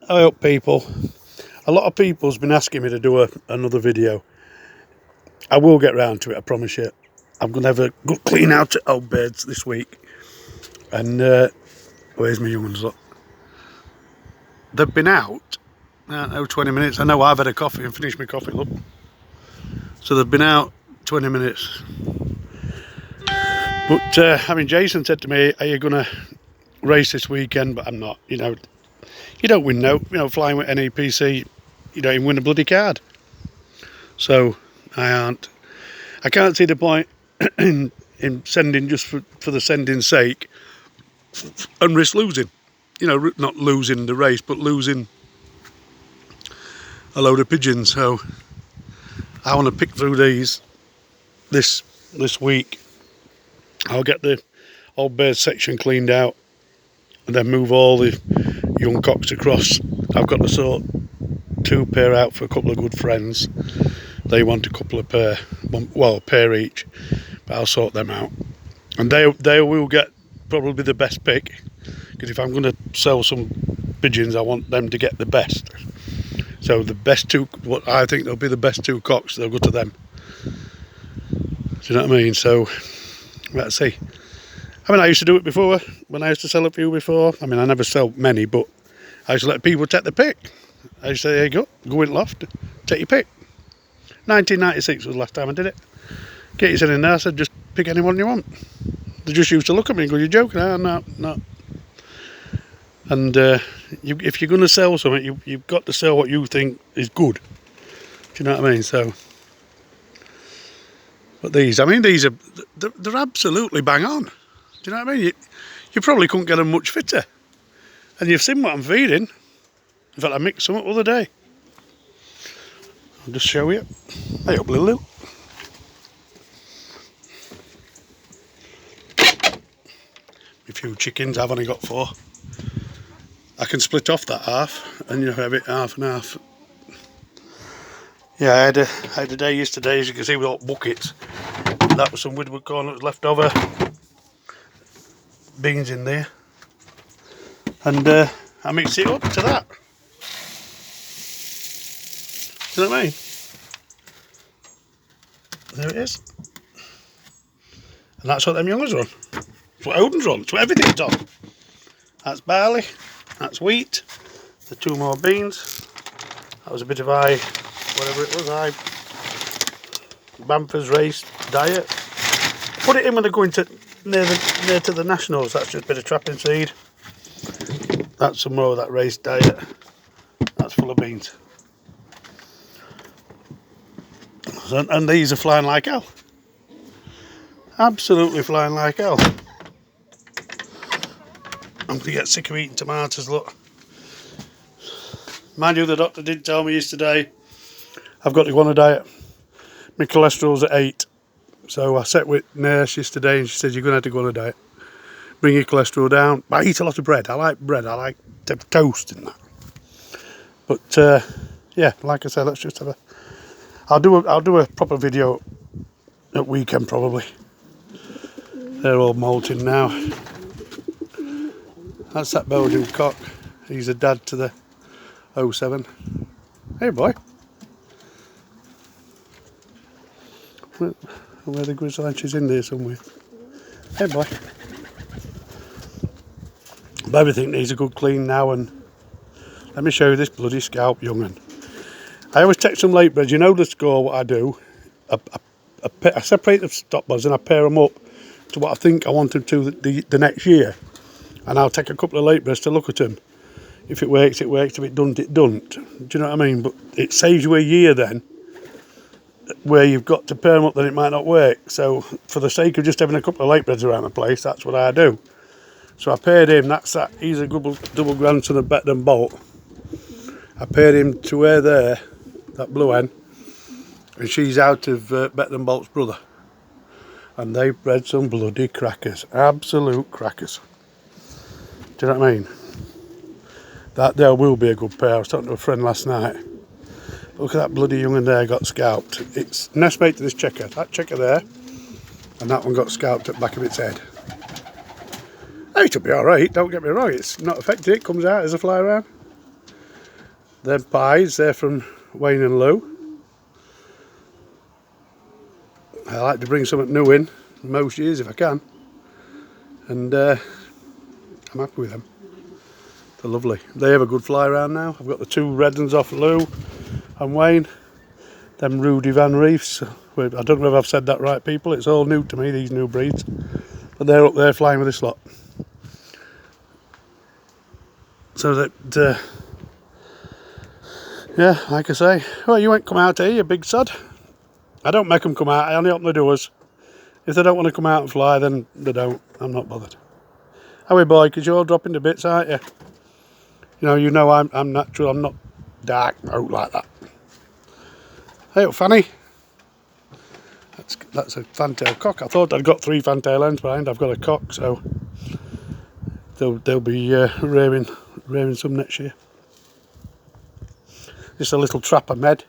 Hi up people. A lot of people's been asking me to do another video. I will get round to it, I promise you. I'm going to have a good clean out at old beds this week. And where's my young ones? Look. They've been out, I don't know, 20 minutes. I know I've had a coffee and finished my coffee, look. So they've been out 20 minutes. But Jason said to me, are you going to race this weekend? But I'm not, you don't win flying with NEPC, you don't even win a bloody card. So I can't see the point in sending just for the sending's sake and risk losing. Not losing the race, but losing a load of pigeons. So I want to pick through these this week. I'll get the old bird section cleaned out and then move all the young cocks across. I've got to sort 2 pair out for a couple of good friends. They want a couple of pair, well, a pair each, but I'll sort them out. And they will get probably the best pick, because if I'm going to sell some pigeons, I want them to get the best. So the best 2, what I think they'll be the best 2 cocks, they'll go to them. Do you know what I mean? So let's see. I used to do it before, when I used to sell a few before. I never sell many, but I used to let people take the pick. I used to say, there you go in loft, take your pick. 1996 was the last time I did it. Get yourself in there, I said, just pick anyone you want. They just used to look at me and go, you're joking? No. And if you're going to sell something, you've got to sell what you think is good. Do you know what I mean? So, but these are, they're absolutely bang on. Do you know what I mean? You probably couldn't get them much fitter. And you've seen what I'm feeding. In fact, I mixed some up the other day. I'll just show you. Hey up, Lulu. A few chickens, I've only got 4. I can split off that half and have it half and half. Yeah, I had a day yesterday, as you can see, with all buckets. That was some woodwood corn that was left over. Beans in there. And I mixed it up to that. Do you know what I mean? There it is. And that's what them youngers run. That's what Odin's run. That's what everything's on. That's barley. That's wheat. The 2 more beans. That was a bit of whatever it was, Bamford's Race diet. Put it in when they're going to near to the Nationals. That's just a bit of trapping seed. That's some more of that race diet. That's full of beans. And these are flying like hell. Absolutely flying like hell. I'm going to get sick of eating tomatoes, look. Mind you, the doctor did tell me yesterday I've got to go on a diet. My cholesterol's at 8. So I sat with nurse yesterday and she said, you're going to have to go on a diet. Bring your cholesterol down. But I eat a lot of bread. I like bread. I like toast and that. But yeah, like I said, let's just have a... I'll do a proper video at weekend probably. They're all molting now. That's that Belgian cock. He's a dad to the 07. Hey boy. Where the grizzly is in there somewhere. Hey boy. But everything needs a good clean now, and let me show you this bloody scalp young'un. I always take some late breds. You know the score, what I do. I separate the stock buds and I pair them up to what I think I want them to the next year. And I'll take a couple of late breds to look at them. If it works, it works. If it doesn't, it doesn't. Do you know what I mean? But it saves you a year then, where you've got to pair them up, then it might not work. So for the sake of just having a couple of late breds around the place, that's what I do. So I paired him. He's a double grandson of Betton Bolt. I paired him to her there, that blue hen, and she's out of Betton Bolt's brother. And they've bred some bloody crackers, absolute crackers. Do you know what I mean? That there will be a good pair. I was talking to a friend last night. Look at that bloody young'un there, got scalped. It's nestmate to this checker. That checker there, and that one got scalped at the back of its head. Hey, it'll be alright, don't get me wrong, it's not affected, it comes out as a fly around. They're pies, they're from Wayne and Lou. I like to bring something new in most years if I can, and I'm happy with them. They're lovely. They have a good fly around now. I've got the 2 red ones off Lou and Wayne. Them Rudy Van Reefs. I don't know if I've said that right, people. It's all new to me, these new breeds. But they're up there flying with this lot. So that, yeah, like I say, well, you won't come out here, you big sod. I don't make them come out, I only open the doors. If they don't want to come out and fly, then they don't. I'm not bothered. How are we, boy? Because you're all dropping to bits, aren't you? You know I'm natural, I'm not dark out like that. Hey, Fanny. That's a fantail cock. I thought I'd got 3 fantail hens behind. I've got a cock, so they'll be rearing some next year. Just a little trap I made.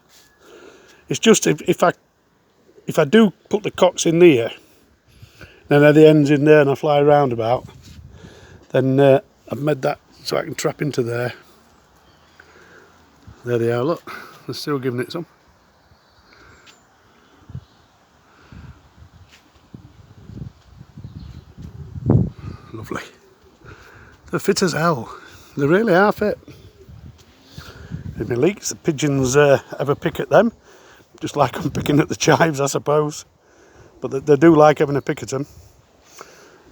It's just if I do put the cocks in there, then they're the ends in there, and I fly around about, then I've made that so I can trap into there. There they are. Look, they're still giving it some. Lovely. They're fit as hell. They really are fit. If me leaks, the pigeons have a pick at them, just like I'm picking at the chives, I suppose. But they do like having a pick at them.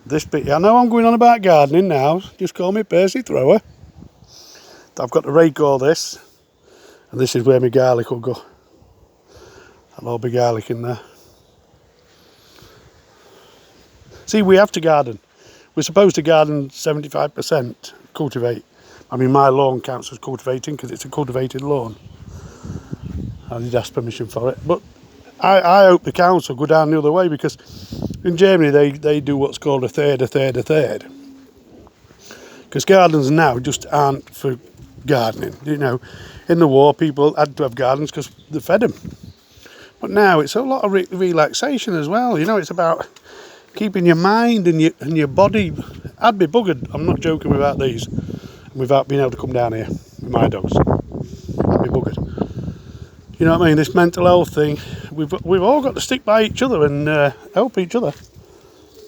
This bit, I know I'm going on about gardening now. Just call me Percy Thrower. I've got to rake all this, and this is where my garlic will go. There'll all be garlic in there. See, we have to garden. We're supposed to garden 75%, cultivate. I mean, my lawn counts as cultivating because it's a cultivated lawn. I did ask permission for it. But I hope the council go down the other way, because in Germany they do what's called a third. Because gardens now just aren't for gardening. In the war people had to have gardens because they fed them. But now it's a lot of relaxation as well. It's about keeping your mind and your body. I'd be buggered, I'm not joking, without these, without being able to come down here with my dogs. I'd be buggered. You know what I mean? This mental health thing, we've all got to stick by each other and help each other,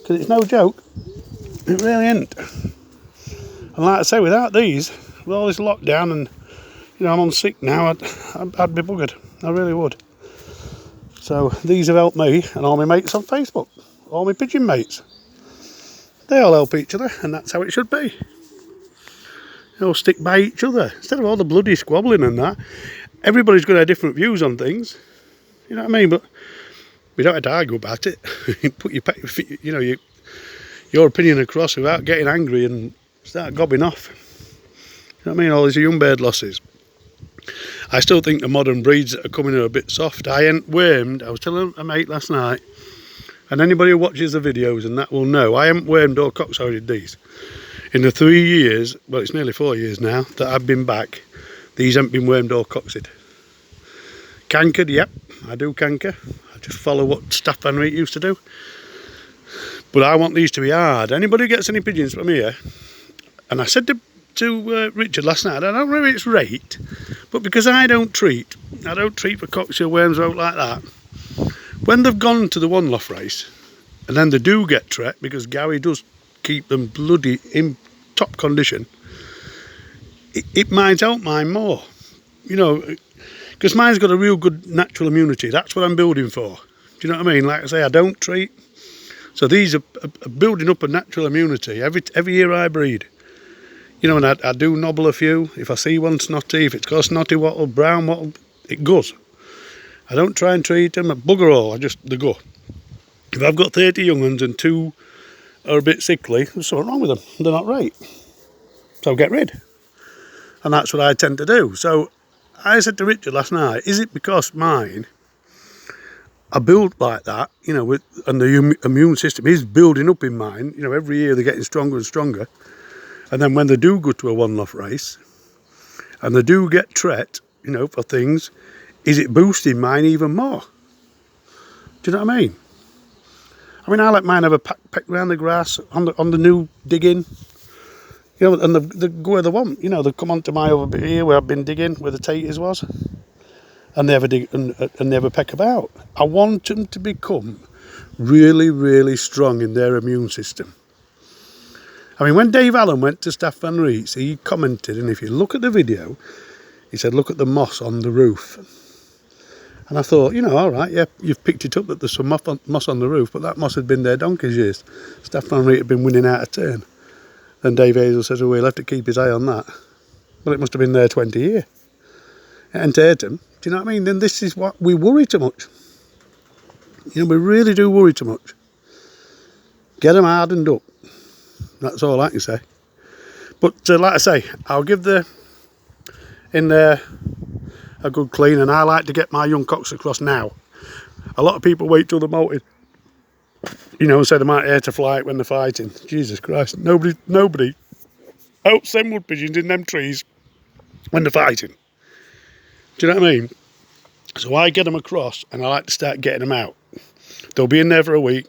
because it's no joke. It really ain't. And like I say, without these, with all this lockdown, and I'm on sick now, I'd be buggered. I really would. So these have helped me and all my mates on Facebook. All my pigeon mates, they all help each other, and that's how it should be. Stick by each other instead of all the bloody squabbling and that. Everybody's got their different views on things, you know what I mean, but we don't have to argue about it. Put your opinion across without getting angry and start gobbing off. You know what I mean? All these young bird losses. I still think the modern breeds that are coming are a bit soft. I ain't wormed. I was telling a mate last night, and anybody who watches the videos and that will know, I haven't wormed or cocksided these. In the 3 years, well, it's nearly 4 years now that I've been back, these haven't been wormed or coxed. Cankered, yep, I do canker. I just follow what Staff Van Reet used to do. But I want these to be hard. Anybody who gets any pigeons from here, and I said to Richard last night, I don't know if it's rate, but because I don't treat for cocks or worms out like that, when they've gone to the one loft race, and then they do get tret, because Gary does keep them bloody in top condition, it might help mine more, because mine's got a real good natural immunity. That's what I'm building for. Do you know what I mean? Like I say, I don't treat, so these are building up a natural immunity. Every year I breed, and I do nobble a few. If I see one snotty, if it's got a snotty wattle, brown wattle, it goes. I don't try and treat them, I bugger all, they go. If I've got 30 young ones and 2 are a bit sickly, there's something wrong with them, they're not right. So get rid. And that's what I tend to do. So I said to Richard last night, is it because mine are built like that, and the immune system is building up in mine, every year they're getting stronger and stronger. And then when they do go to a one loft race, and they do get tret, for things, is it boosting mine even more? Do you know what I mean? I let mine have a peck around the grass on the new digging. You know, and they go where they want. You know, they come onto my other bit here where I've been digging, where the taters was, and they have a dig and they have a peck about. I want them to become really, really strong in their immune system. I mean, when Dave Allen went to Staff Van Reets, he commented, and if you look at the video, he said, look at the moss on the roof. And I thought, you know, all right, yeah, you've picked it up that there's some moss on the roof, but that moss had been there donkey's years. Staff Van Reet had been winning out of turn. Then Dave Hazel says, oh, he'll have to keep his eye on that. Well, it must have been there 20 years. It ain't hurt him. Do you know what I mean? Then this is what we worry too much. You know, we really do worry too much. Get them hardened up. That's all I can say. But like I say, I'll give in there a good clean, and I like to get my young cocks across now. A lot of people wait till they're molted, you know, and say they might air to flight when they're fighting. Jesus Christ, nobody helps them wood pigeons in them trees when they're fighting. Do you know what I mean? So I get them across, and I like to start getting them out. They'll be in there for a week,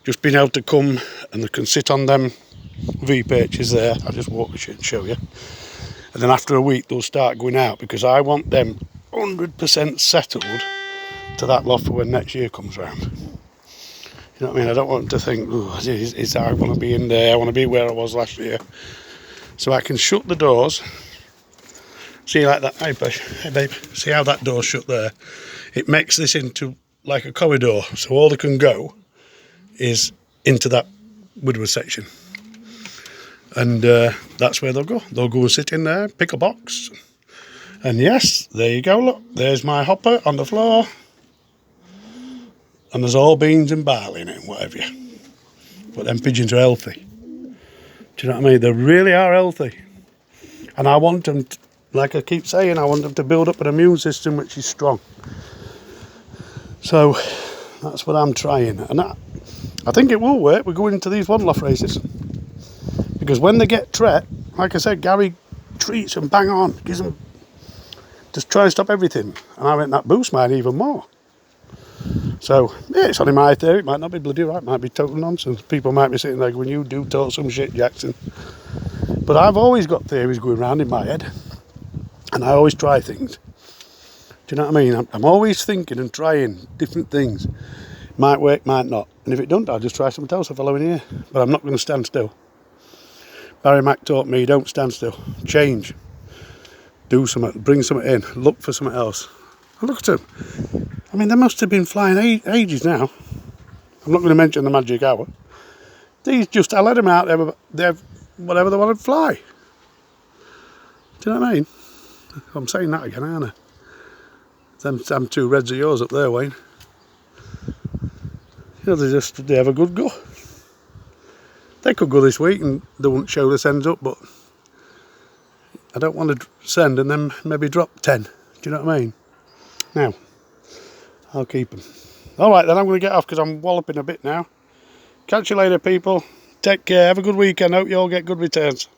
just being able to come, and they can sit on them V-perches there. I'll just walk the shit and show you. And then after a week they'll start going out, because I want them 100% settled to that loft for when next year comes round. You know what I mean? I don't want them to think, oh, I want to be in there, I want to be where I was last year. So I can shut the doors. See, like that, hey babe, see how that door's shut there? It makes this into like a corridor, so all they can go is into that woodwork section. And that's where they'll go. They'll go and sit in there, pick a box. And yes, there you go, look. There's my hopper on the floor. And there's all beans and barley in it and whatever. But them pigeons are healthy. Do you know what I mean? They really are healthy. And I want them, like I keep saying, I want them to build up an immune system which is strong. So that's what I'm trying. And I think it will work. We're going into these one loft races. Because when they get tret, like I said, Gary treats them bang on, gives them, just try and stop everything. And I think that boosts mine even more. So, yeah, it's only my theory. It might not be bloody right, it might be total nonsense. People might be sitting there going, you do talk some shit, Jackson. But I've always got theories going around in my head. And I always try things. Do you know what I mean? I'm always thinking and trying different things. Might work, might not. And if it don't, I'll just try something else the following year. But I'm not going to stand still. Barry Mack taught me, don't stand still, change, do something, bring something in, look for something else. And look at them. I mean, they must have been flying ages now. I'm not going to mention the magic hour. These just, I let them out, they're whatever they want to fly. Do you know what I mean? I'm saying that again, aren't I? Them two reds of yours up there, Wayne. You know, they have a good go. They could go this week and they wouldn't show this ends up, but I don't want to send and then maybe drop 10. Do you know what I mean? Now, I'll keep them. All right, then I'm going to get off because I'm walloping a bit now. Catch you later, people. Take care. Have a good weekend. Hope you all get good returns.